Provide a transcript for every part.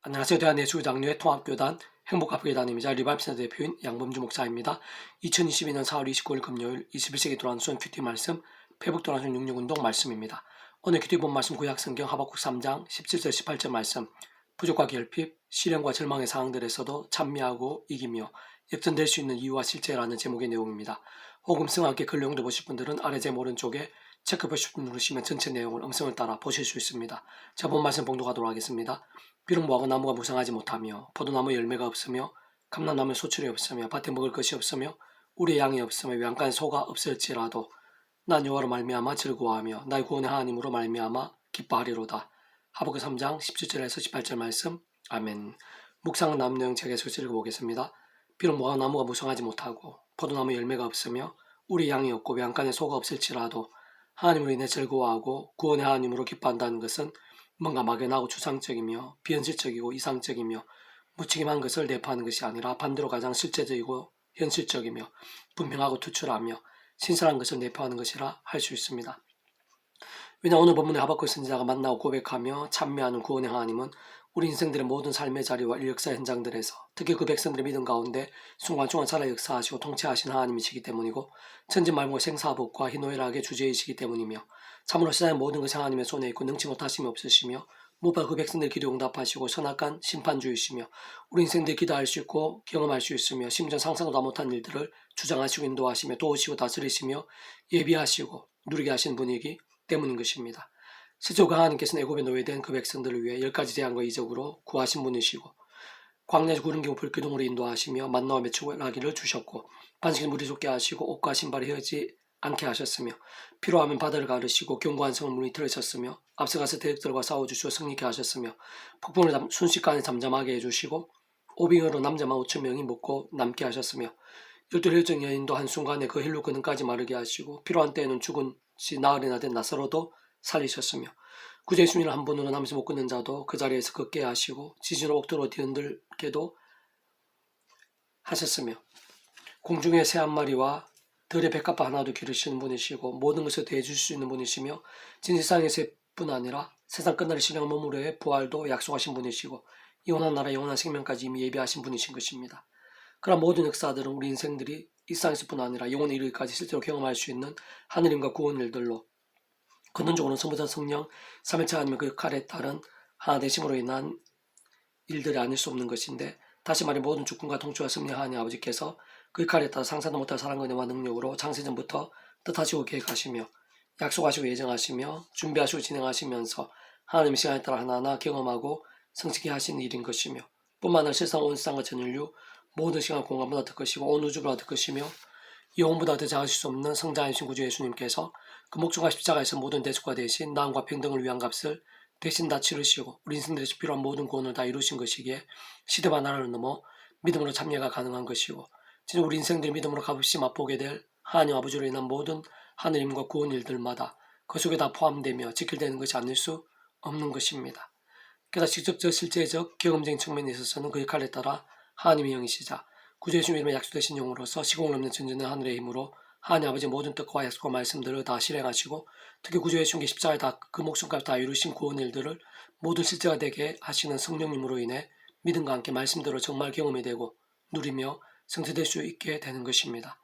안녕하세요. 대한예수장로회 통합교단 행복합교단임이자 리바이프센터 대표인 양범주 목사입니다. 2022년 4월 29일 금요일 21세기 도란순 큐티 말씀 페북 도란순 66운동 말씀입니다. 오늘 큐티 본 말씀 구약성경 하박국 3장 17절 18절 말씀 부족과 결핍, 시련과 절망의 상황들에서도 찬미하고 이기며 역전될 수 있는 이유와 실제라는 제목의 내용입니다. 혹음성과 함께 글 내용도 보실 분들은 아래 제 오른쪽에 체크 버튼 누르시면 전체 내용을 음성을 따라 보실 수 있습니다. 자, 본 말씀 봉독하도록 하겠습니다. 비록 무화과 나무가 무성하지 못하며 포도나무 열매가 없으며 감람나무 소출이 없으며 밭에 먹을 것이 없으며 우리의 양이 없으며 외양간에 소가 없을지라도 난 여호와로 말미암아 즐거워하며 나의 구원의 하나님으로 말미암아 기뻐하리로다. 하박국 3장 17절에서 18절 말씀. 아멘. 묵상은 나무 내용 책에서 읽어보겠습니다. 비록 무화과 나무가 무성하지 못하고 포도나무 열매가 없으며 우리 양이 없고 외양간에 소가 없을지라도 하나님으로 인해 즐거워하고 구원의 하나님으로 기뻐한다는 것은 뭔가 막연하고 추상적이며 비현실적이고 이상적이며 무책임한 것을 내포하는 것이 아니라 반대로 가장 실제적이고 현실적이며 분명하고 투출하며 신선한 것을 내포하는 것이라 할 수 있습니다. 왜냐 오늘 본문의 하박국 선지자가 만나고 고백하며 찬미하는 구원의 하나님은 우리 인생들의 모든 삶의 자리와 역사 현장들에서 특히 그 백성들의 믿음 가운데 순간순간 살아 역사하시고 통치하신 하나님이시기 때문이고 천지만물과 생사법과 희노애락의 주제이시기 때문이며 참으로 세상의 모든 것이 하나님의 손에 있고 능치 못하심이 없으시며 무엇보다 그 백성들의 기도 응답하시고 선악한 심판주이시며 우리 인생들이 기도할 수 있고 경험할 수 있으며 심지어 상상도 다 못한 일들을 주장하시고 인도하시며 도우시고 다스리시며 예비하시고 누리게 하신 분이기 때문인 것입니다. 실제로 하나님께서는 애굽에 노예된 그 백성들을 위해 10가지 재앙과 이적으로 구하신 분이시고 광야에서 구름 기고 불기둥으로 인도하시며 만나와 메추라기를 주셨고 반석에 물이 솟게 하시고 옷과 신발이 헤어지 않게 하셨으며 필요하면 바다를 가르시고 견고한 성을 문이 틀으셨으며 앞서가서 대적들과 싸워주시고 승리케 하셨으며 폭풍을 순식간에 잠잠하게 해주시고 오빙으로 남자만 5천 명이 먹고 남게 하셨으며 12혈중 여인도 한순간에 그 힐로 그는까지 마르게 하시고 필요한 때에는 죽은 지 나흘이나 된 나사로도 살리셨으며 구제의 순위를 한 번으로 남에서 못 끊는 자도 그 자리에서 걷게 하시고 지진으로 옥토로 뒤흔들게도 하셨으며 공중의 새 한 마리와 들의 백합화 하나도 기르시는 분이시고 모든 것을 대해줄 수 있는 분이시며 진세상의 새뿐 아니라 세상 끝날의 신령 몸으로의 부활도 약속하신 분이시고 영원한 나라 영원한 생명까지 이미 예비하신 분이신 것입니다. 그러나 모든 역사들은 우리 인생들이 일상에서뿐 아니라 영원에 이르기까지 실제로 경험할 수 있는 하느님과 구원 일들로 근본적으로는 성부자 성령 삼일체 하나님의 그 역할에 따른 하나 되심으로 인한 일들이 아닐 수 없는 것인데 다시 말해 모든 주권과 통치와 승리하니 아버지께서 그 역할에 따라 상상도 못할 사랑과 은혜와 능력으로 창세전부터 뜻하시고 계획하시며 약속하시고 예정하시며 준비하시고 진행하시면서 하나님의 시간에 따라 하나하나 경험하고 성취케 하시는 일인 것이며 뿐만 아니라 세상 온 세상과 전 인류 모든 시간 공간보다 더 크시고 온 우주보다 더 크시며 영혼보다 더 작으실 수 없는 성자이신 구주 예수님께서 그 목숨과 십자가에서 모든 대속과 대신 나음과 평등을 위한 값을 대신 다 치르시고 우리 인생들에서 필요한 모든 구원을 다 이루신 것이기에 시대와 나라를 넘어 믿음으로 참여가 가능한 것이고 진짜 우리 인생들이 믿음으로 값없이 맛보게 될 하나님 아버지로 인한 모든 하느님과 구원 일들마다 그 속에 다 포함되며 지킬되는 것이 아닐 수 없는 것입니다. 게다가 직접적 실제적 경험적인 측면에 있어서는 그 역할에 따라 하나님의 영이시자 구주 예수 이름에 약속되신 영으로서 시공을 넘는 전전한 하늘의 힘으로 하나님 아버지의 모든 뜻과 약속과 말씀들을 다 실행하시고 특히 구주 예수님께 십자가에 다 그 목숨까지 다 이루신 구원 일들을 모든 실제가 되게 하시는 성령님으로 인해 믿음과 함께 말씀대로 정말 경험이 되고 누리며 성취될 수 있게 되는 것입니다.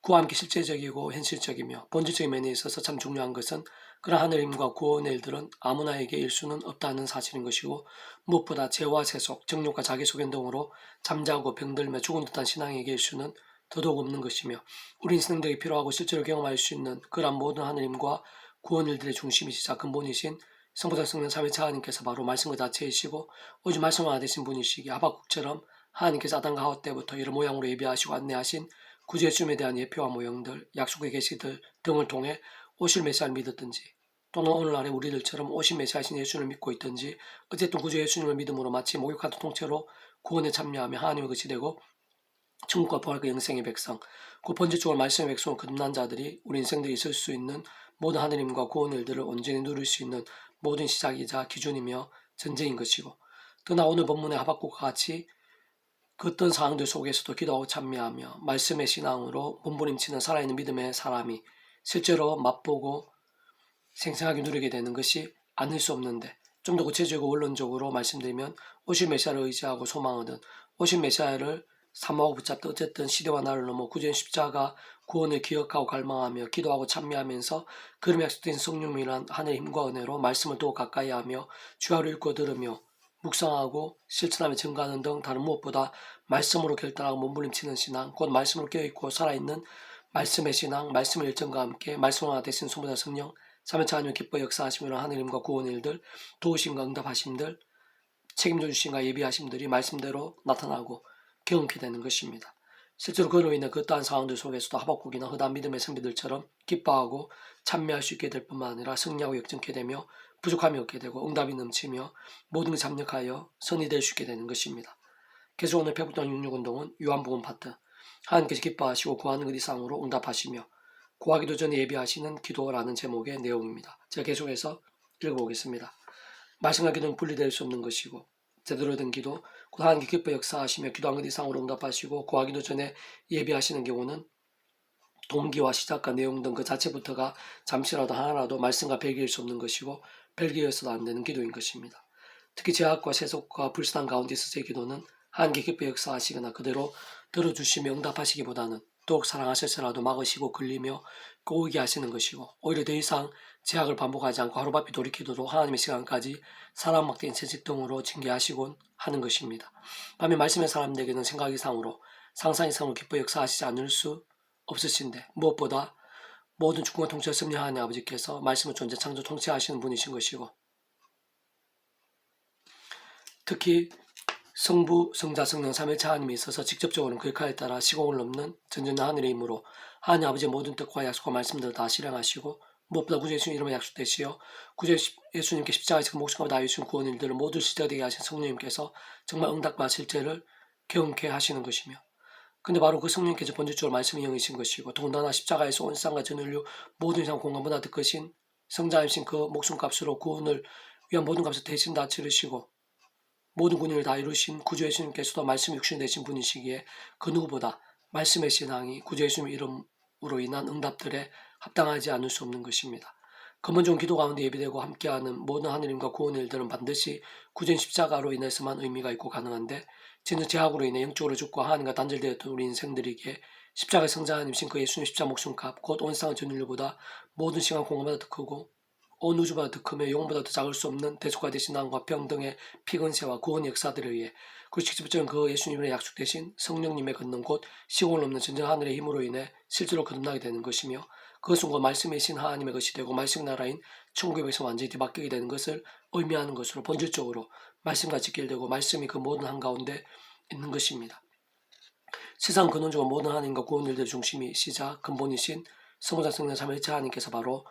그와 함께 실제적이고 현실적이며 본질적인 면에 있어서 참 중요한 것은 그런 하늘님과 구원의 일들은 아무나에게 일 수는 없다는 사실인 것이고 무엇보다 죄와 세속, 정욕과 자기소견 등으로 잠자고 병들며 죽은 듯한 신앙에게 일 수는 더더욱 없는 것이며 우리 인생들에게 필요하고 실제로 경험할 수 있는 그러한 모든 하느님과 구원 일들의 중심이시자 근본이신 성부자 성령 삼위일체 하나님께서 바로 말씀과 자체이시고 오직 말씀을 하나 되신 분이시기에 하박국처럼 하나님께서 아담과 하와 때부터 이런 모양으로 예비하시고 안내하신 구주 예수님에 대한 예표와 모형들, 약속의 계시들 등을 통해 오실 메시아를 믿었든지 또는 오늘날의 우리들처럼 오신 메시아이신 예수를 믿고 있든지 어쨌든 구주 예수님을 믿음으로 마치 목욕하듯 통째로 구원에 참여하며 하나님의 것이 되고 천국과 부활과 영생의 백성, 그 번제적으로 말씀의 백성을 거듭난 자들이 우리 인생들이 있을 수 있는 모든 하느님과 구원 일들을 온전히 누릴 수 있는 모든 시작이자 기준이며 전제인 것이고 더나 오늘 본문의 하박국과 같이 그 어떤 상황들 속에서도 기도하고 찬미하며 말씀의 신앙으로 몸부림치는 살아있는 믿음의 사람이 실제로 맛보고 생생하게 누리게 되는 것이 아닐 수 없는데 좀 더 구체적이고 원론적으로 말씀드리면 오실 메시아를 의지하고 소망하든 오실 메시아를 사모하고 붙잡든 어쨌든 시대와 나를 넘어 구주의 십자가 구원을 기억하고 갈망하며 기도하고 찬미하면서 그름 약속된 성령이란 하늘의 힘과 은혜로 말씀을 더욱 가까이 하며 주야를 읽고 들으며 묵상하고 실천하며 증거하는 등 다른 무엇보다 말씀으로 결단하고 몸부림치는 신앙, 곧 말씀으로 깨어있고 살아있는 말씀의 신앙, 말씀의 일정과 함께 말씀으로 하나 되신 성부자 성령, 삼위일체 하나님의 기뻐 역사하심으로 하느님과 구원의 일들, 도우심과 응답하심들, 책임져 주심과 예비하심들이 말씀대로 나타나고 경험케 되는 것입니다. 실제로 그로 인해 그 또한 상황들 속에서도 하박국이나 허다한 믿음의 선비들처럼 기뻐하고 찬미할 수 있게 될 뿐만 아니라 승리하고 역전케 되며 부족함이 없게 되고 응답이 넘치며 모든 것이 합력하여 선이 될 수 있게 되는 것입니다. 계속 오늘 페북동 66운동은 요한복음 파트 하나님께서 기뻐하시고 구하는 것 이상으로 응답하시며 구하기도 전에 예비하시는 기도라는 제목의 내용입니다. 제가 계속해서 읽어보겠습니다. 말씀과 기도는 분리될 수 없는 것이고 제대로 된 기도, 곧 하나님께 기뻐 역사하시며 기도한 것 이상으로 응답하시고 구하기도 전에 예비하시는 경우는 동기와 시작과 내용 등 그 자체부터가 잠시라도 하나라도 말씀과 별개일 수 없는 것이고 별개여서도 안 되는 기도인 것입니다. 특히 제약과 세속과 불신앙 가운데 있어서의 기도는 하나님께 기뻐 역사하시거나 그대로 들어주시며 응답하시기보다는 더욱 사랑하실지라도 막으시고 걸리며 꼬이게 하시는 것이고 오히려 더 이상 제약을 반복하지 않고 하루바삐 돌이키도록 하나님의 시간까지 사람 막대인 채식 등으로 징계하시곤 하는 것입니다. 반면 말씀의 사람들에게는 생각 이상으로 상상 이상으로 기뻐 역사하시지 않을 수 없으신데 무엇보다 모든 주권과 통치를 섭리하는 아버지께서 말씀을 존재 창조 통치하시는 분이신 것이고 특히 성부, 성자, 성령, 삼위일체 하나님이 있어서 직접적으로는 그 역할에 따라 시공을 넘는 전전한 하늘의 힘으로 하나님 아버지의 모든 뜻과 약속과 말씀들을 다 실행하시고 무엇보다 구주 예수님 이름으로 약속되시어 구주 예수님께 십자가에서 그 목숨과 다하여 주신 구원 일들을 모두 실제되게 하신 성령님께서 정말 응답과 실제를 경험케 하시는 것이며 근데 바로 그 성령님께서 본질적으로 말씀이 영이신 것이고 더군다나 십자가에서 온 세상과 전 인류 모든 이상 공간보다 더 크신 성자이신 그 목숨값으로 구원을 위한 모든 값을 대신 다 치르시고 모든 군인을 다 이루신 구주 예수님께서도 말씀이 육신이 되신 분이시기에 그 누구보다 말씀의 신앙이 구주 예수님 이름으로 인한 응답들에 합당하지 않을 수 없는 것입니다. 근본적인 기도 가운데 예비되고 함께하는 모든 하느님과 구원의 일들은 반드시 구주의 십자가로 인해서만 의미가 있고 가능한데 진짜 제약으로 인해 영적으로 죽고 하나님과 단절되었던 우리 인생들에게 십자가의 성자 하나님이신 그 예수님 십자가 목숨값 곧 온 세상의 전 인류보다 모든 시간 공간보다 더 크고 온 우주보다 더 크며 영혼보다 더 작을 수 없는 대속과 되신 남과 평등의 피근세와 구원의 역사들에 의해 그리고 직접적인 그 예수님의 약속 대신 성령님의 걷는 곳 시공을 넘는 전전 하늘의 힘으로 인해 실제로 거듭나게 되는 것이며 그것은 곧 말씀의 신 하나님의 것이 되고 말씀 나라인 천국의 백성 완전히 뒤바뀌게 되는 것을 의미하는 것으로 본질적으로 말씀과 직결되고 말씀이 그 모든 한가운데 있는 것입니다. 세상 근원적으로 모든 하나님과 구원 일들의 중심이시자 근본이신 성자 성령 삼위일체 하나님께서 바로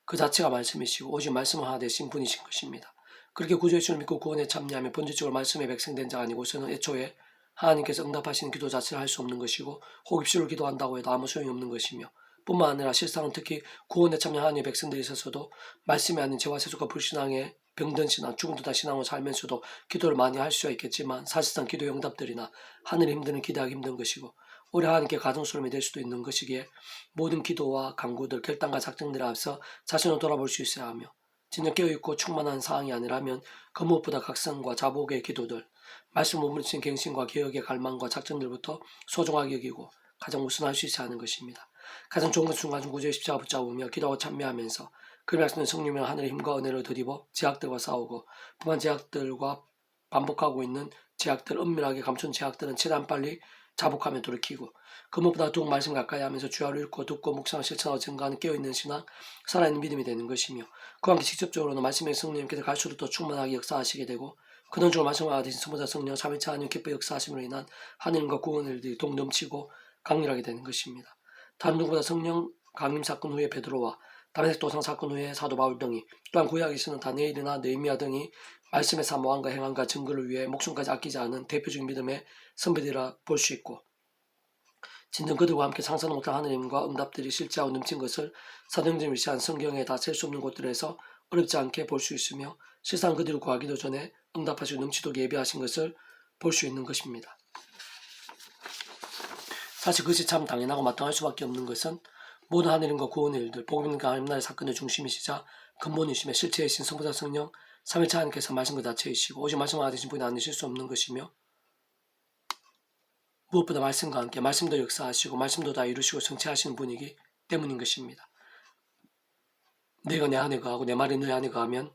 그 자체가 말씀이시고 오직 말씀을 하나 되신 분이신 것입니다. 그렇게 구주 예수를 믿고 구원에 참여하며 본질적으로 말씀의 백성된 자가 아니고서는 애초에 하나님께서 응답하시는 기도 자체를 할 수 없는 것이고 혹 입술로 기도한다고 해도 아무 소용이 없는 것이며 뿐만 아니라 실상은 특히 구원에 참여한 하나님의 백성들이 있어서도 말씀이 아닌 죄와 세속과 불신앙의 병든 신앙, 죽은 듯한 신앙을 살면서도 기도를 많이 할 수가 있겠지만 사실상 기도의 응답들이나 하늘의 힘들은 기대하기 힘든 것이고 오래 하나님께 가증스러움이 될 수도 있는 것이기에 모든 기도와 간구들, 결단과 작정들에 앞서 자신을 돌아볼 수 있어야 하며 진정 깨어있고 충만한 상황이 아니라면 그 무엇보다 각성과 자복의 기도들, 말씀 못 묻힌 갱신과 개혁의 갈망과 작정들부터 소중하게 여기고 가장 우선할 수 있어야 하는 것입니다. 가장 좋은 것은 순간 구주의 십자가 붙잡으며 기도하고 참여하면서 그 말씀은 성령의 하늘의 힘과 은혜를 덧입어 제약들과 싸우고 그만 제약들과 반복하고 있는 제약들, 은밀하게 감춘 제약들은 최대한 빨리 자복하며 돌이키고 그 무엇보다 더욱 말씀 가까이 하면서 주야를 읽고 듣고 묵상을 실천하고 증거하는 깨어있는 신앙, 살아있는 믿음이 되는 것이며 그와 함께 직접적으로는 말씀의 성령님께서 갈수록 더 충만하게 역사하시게 되고 근원적으로 말씀과 되신 성부자 성령 삼위일체 하나님 기뻐 역사하심으로 인한 하느님과 구원의 일들이 동 넘치고 강렬하게 되는 것입니다. 다른 누구보다 성령 강림 사건 후에 베드로와 다메섹 도상 사건 후에 사도 바울 등이 또한 구약에서는 다니엘이나 느헤미야 등이 말씀의 사모함과 행함과 증거를 위해 목숨까지 아끼지 않은 대표적인 믿음의 선배들이라 볼 수 있고 진정 그들과 함께 상상도 못한 하느님과 응답들이 실제하고 넘친 것을 사도행전을 위시한 성경에 다 셀 수 없는 곳들에서 어렵지 않게 볼 수 있으며 실상 그들을 구하기도 전에 응답하시고 넘치도록 예비하신 것을 볼 수 있는 것입니다. 사실 그것이 참 당연하고 마땅할 수밖에 없는 것은 모든 하느님과 구원의 일들, 복음과 하나님 나라의 사건의 중심이시자 근본이시며 실체이신 성부자 성령 삼위일체 하나님께서 말씀 그 자체이시고 오직 말씀을 받으신 분이 아니실 수 없는 것이며 무엇보다 말씀과 함께 말씀도 역사하시고 말씀도 다 이루시고 성취하시는 분이기 때문인 것입니다. 내가 내 안에 거하고 내 말이 너희 안에 거하면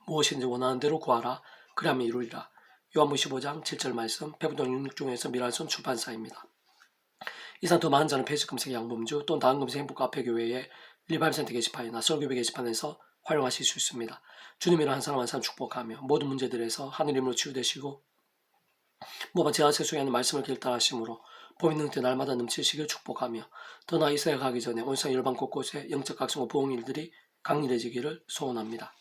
무엇이든지 원하는 대로 구하라. 그리하면 이루리라. 요한복음 15장 7절 말씀, 배부동 66중에서 미랄손 출판사입니다. 이상 더 많은 자는 페이스북 검색 양범주 또는 다음 검색 행복 카페 교회의 리바임 센터 게시판이나 설교배 게시판에서 활용하실 수 있습니다. 주님이란 한 사람 한 사람 축복하며 모든 문제들에서 하늘 힘으로 치유되시고 무엇보다 제가 세속에 하는 말씀을 결단하심으로 봄 있는 때 날마다 넘치시길 축복하며 더 나아 이 세계 가기 전에 온 세상 열방 곳곳에 영적 각성과 부흥 일들이 강렬해지기를 소원합니다.